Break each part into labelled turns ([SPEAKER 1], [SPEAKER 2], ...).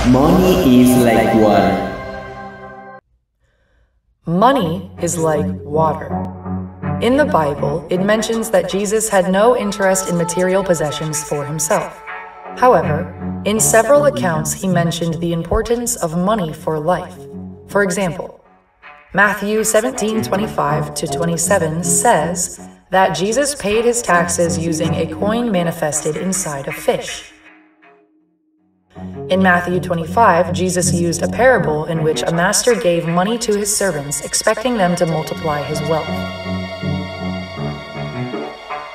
[SPEAKER 1] Money is like water.
[SPEAKER 2] Money is like water. In the Bible, it mentions that Jesus had no interest in material possessions for himself. However, in several accounts he mentioned the importance of money for life. For example, Matthew 17:25-27 says that Jesus paid his taxes using a coin manifested inside a fish. In Matthew 25, Jesus used a parable in which a master gave money to his servants, expecting them to multiply his wealth.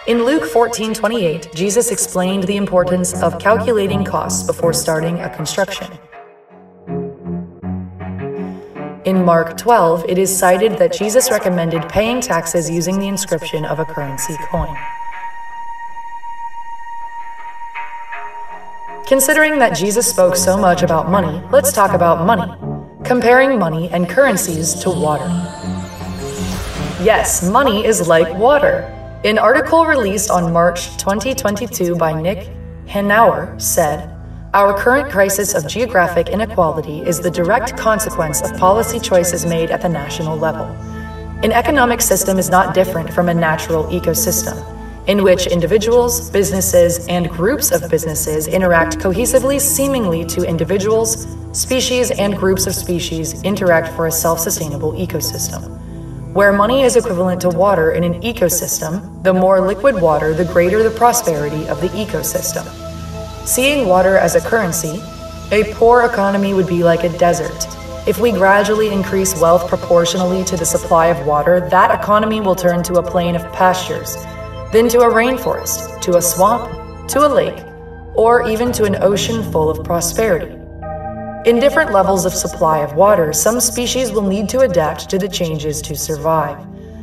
[SPEAKER 2] In Luke 14:28, Jesus explained the importance of calculating costs before starting a construction. In Mark 12, it is cited that Jesus recommended paying taxes using the inscription of a currency coin. Considering that Jesus spoke so much about money, let's talk about money, comparing money and currencies to water. Yes, money is like water. An article released on March 2022 by Nick Hanauer said, "Our current crisis of geographic inequality is the direct consequence of policy choices made at the national level. An economic system is not different from a natural ecosystem, in which individuals, businesses, and groups of businesses interact cohesively, seemingly to individuals, species, and groups of species interact for a self-sustainable ecosystem. Where money is equivalent to water in an ecosystem, the more liquid water, the greater the prosperity of the ecosystem. Seeing water as a currency, a poor economy would be like a desert. If we gradually increase wealth proportionally to the supply of water, that economy will turn to a plain of pastures, then to a rainforest, to a swamp, to a lake, or even to an ocean full of prosperity. In different levels of supply of water, some species will need to adapt to the changes to survive.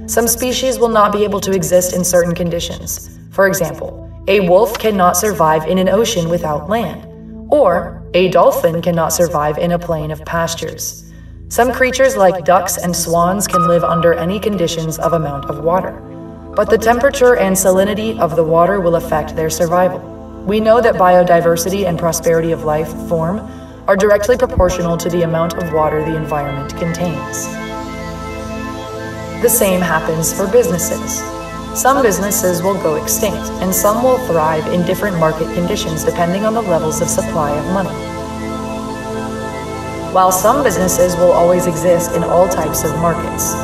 [SPEAKER 2] Some species will not be able to exist in certain conditions. For example, a wolf cannot survive in an ocean without land, or a dolphin cannot survive in a plain of pastures. Some creatures like ducks and swans can live under any conditions of amount of water, but the temperature and salinity of the water will affect their survival. We know that biodiversity and prosperity of life form are directly proportional to the amount of water the environment contains. The same happens for businesses. Some businesses will go extinct, and some will thrive in different market conditions depending on the levels of supply of money. While some businesses will always exist in all types of markets.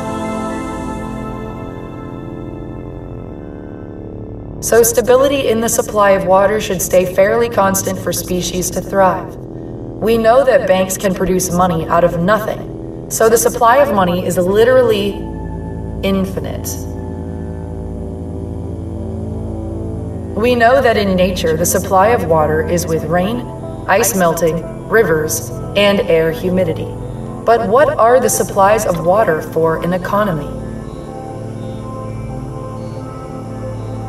[SPEAKER 2] So stability in the supply of water should stay fairly constant for species to thrive. We know that banks can produce money out of nothing, so the supply of money is literally infinite. We know that in nature, the supply of water is with rain, ice melting, rivers, and air humidity. But what are the supplies of water for an economy?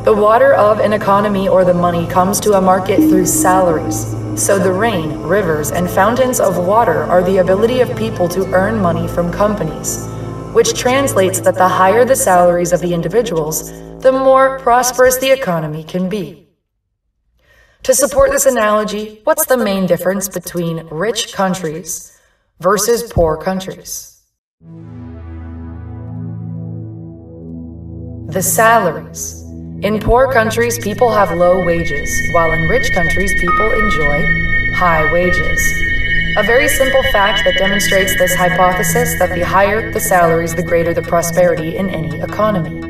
[SPEAKER 2] The water of an economy or the money comes to a market through salaries. So the rain, rivers, and fountains of water are the ability of people to earn money from companies, which translates that the higher the salaries of the individuals, the more prosperous the economy can be. To support this analogy, what's the main difference between rich countries versus poor countries? The salaries. In poor countries, people have low wages, while in rich countries, people enjoy high wages. A very simple fact that demonstrates this hypothesis that the higher the salaries, the greater the prosperity in any economy.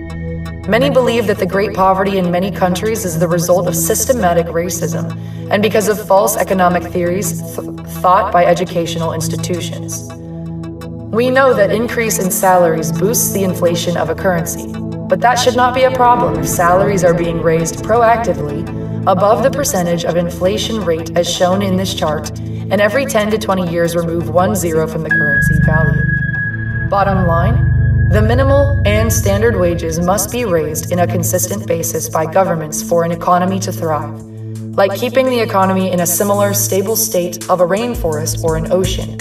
[SPEAKER 2] Many believe that the great poverty in many countries is the result of systematic racism and because of false economic theories taught by educational institutions. We know that increase in salaries boosts the inflation of a currency. But that should not be a problem if salaries are being raised proactively above the percentage of inflation rate as shown in this chart, and every 10 to 20 years remove 1 zero from the currency value. Bottom line, the minimal and standard wages must be raised in a consistent basis by governments for an economy to thrive, like keeping the economy in a similar stable state of a rainforest or an ocean.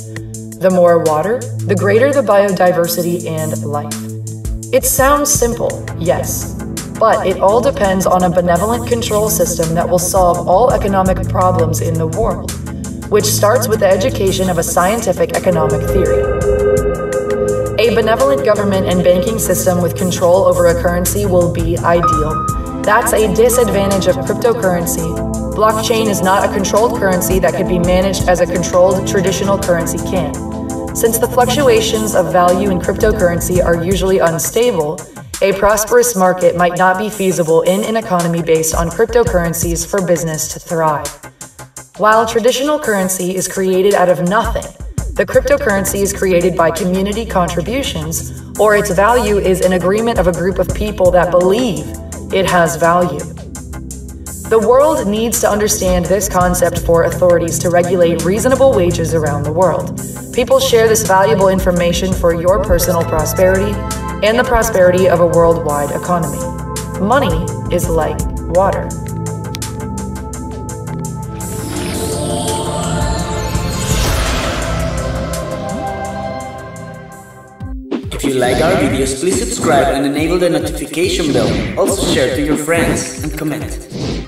[SPEAKER 2] The more water, the greater the biodiversity and life. It sounds simple, yes, but it all depends on a benevolent control system that will solve all economic problems in the world. which starts with the education of a scientific economic theory. A benevolent government and banking system with control over a currency will be ideal. That's a disadvantage of cryptocurrency. Blockchain is not a controlled currency that could be managed as a controlled traditional currency can. Since the fluctuations of value in cryptocurrency are usually unstable, a prosperous market might not be feasible in an economy based on cryptocurrencies for business to thrive. While traditional currency is created out of nothing, the cryptocurrency is created by community contributions, or its value is an agreement of a group of people that believe it has value. The world needs to understand this concept for authorities to regulate reasonable wages around the world. People share this valuable information for your personal prosperity and the prosperity of a worldwide economy. Money is like water.
[SPEAKER 1] If you like our videos, please subscribe and enable the notification bell. Also share to your friends and comment.